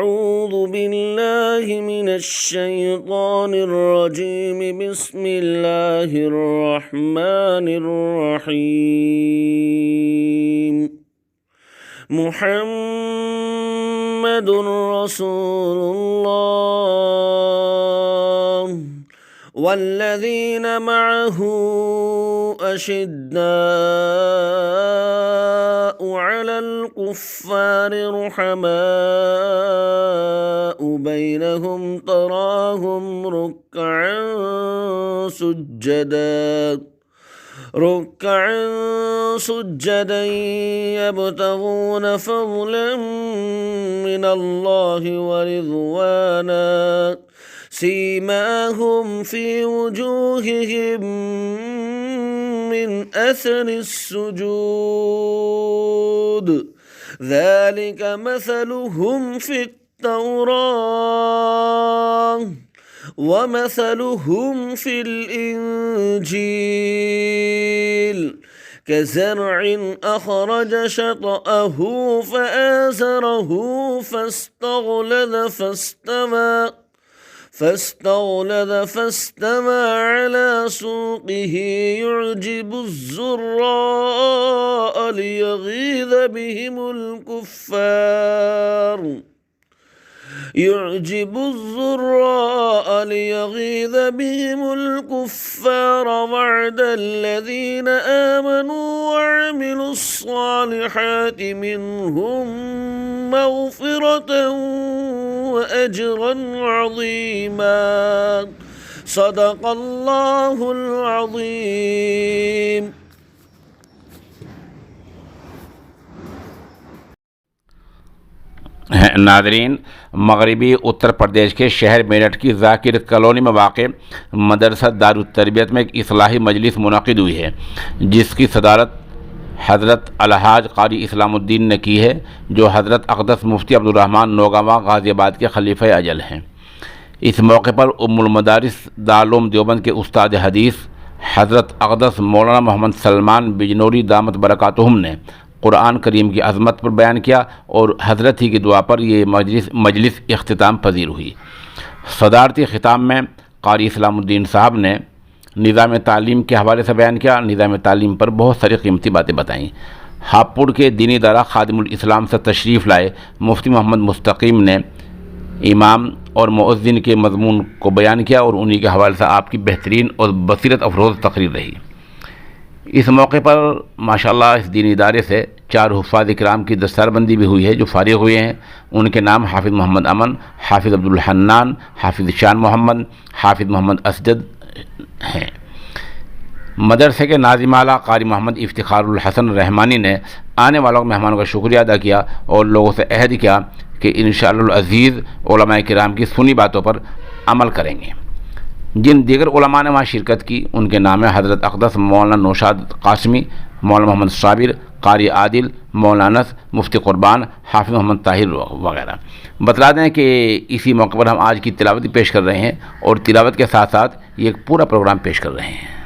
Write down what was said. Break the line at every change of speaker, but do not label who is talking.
أعوذ بالله من الشيطان الرجيم بسم الله الرحمن الرحيم محمد رسول الله والذين معه أشداء على الكفار رحماء بينهم تراهم ركعا سجدا يبتغون فضلا من الله ورضوانا سيماهم في وجوههم من أثر السجود ذلك مثلهم في التوراة ومثلهم في الإنجيل كزرع أخرج شطأه فآزره فاستغلظ فاستوى على سوقه يعجب الزراء ليغيظ بهم الكفار وعد الذين آمنوا وعملوا الصالحات منهم مغفرة وأجرا عظيما صدق الله العظيم.
ناظرین، مغربی اتر پردیش کے شہر میرٹھ کی ذاکر کالونی میں واقع مدرسہ دارالتربیت میں ایک اصلاحی مجلس منعقد ہوئی ہے، جس کی صدارت حضرت الحاج قاری اسلام الدین نے کی ہے، جو حضرت اقدس مفتی عبدالرحمن نوگواں غازی آباد کے خلیفہ اجل ہیں۔ اس موقع پر ام المدارس دارالعلوم دیوبند کے استاد حدیث حضرت اقدس مولانا محمد سلمان بجنوری دامت برکاتہم نے قرآن کریم کی عظمت پر بیان کیا، اور حضرت ہی کی دعا پر یہ مجلس اختتام پذیر ہوئی۔ صدارتی خطاب میں قاری اسلام الدین صاحب نے نظام تعلیم کے حوالے سے بیان کیا، نظام تعلیم پر بہت ساری قیمتی باتیں بتائیں۔ ہاپوڑ کے دینی ادارہ خادم الاسلام سے تشریف لائے مفتی محمد مستقیم نے امام اور مؤذن کے مضمون کو بیان کیا، اور انہی کے حوالے سے آپ کی بہترین اور بصیرت افروز تقریر رہی۔ اس موقع پر ماشاءاللہ اس دینی ادارے سے 4 حفاظ کرام کی دستار بندی بھی ہوئی ہے جو فارغ ہوئے ہیں۔ ان کے نام حافظ محمد امن، حافظ عبدالحنان، حافظ شان محمد، حافظ محمد اسجد ہیں۔ مدرسے کے ناظم اعلیٰ قاری محمد افتخار الحسن رحمانی نے آنے والوں مہمانوں کا شکریہ ادا کیا اور لوگوں سے عہد کیا کہ انشاءاللہ العزیز علماء کرام کی سنی باتوں پر عمل کریں گے۔ جن دیگر علماء نے وہاں شرکت کی ان کے نام ہیں حضرت اقدس مولانا نوشاد قاسمی، مولانا محمد صابر، قاری عادل، مولانا انس، مفتی قربان، حافظ محمد طاہر وغیرہ۔ بتلا دیں کہ اسی موقع پر ہم آج کی تلاوت پیش کر رہے ہیں، اور تلاوت کے ساتھ ساتھ یہ ایک پورا پروگرام پیش کر رہے ہیں۔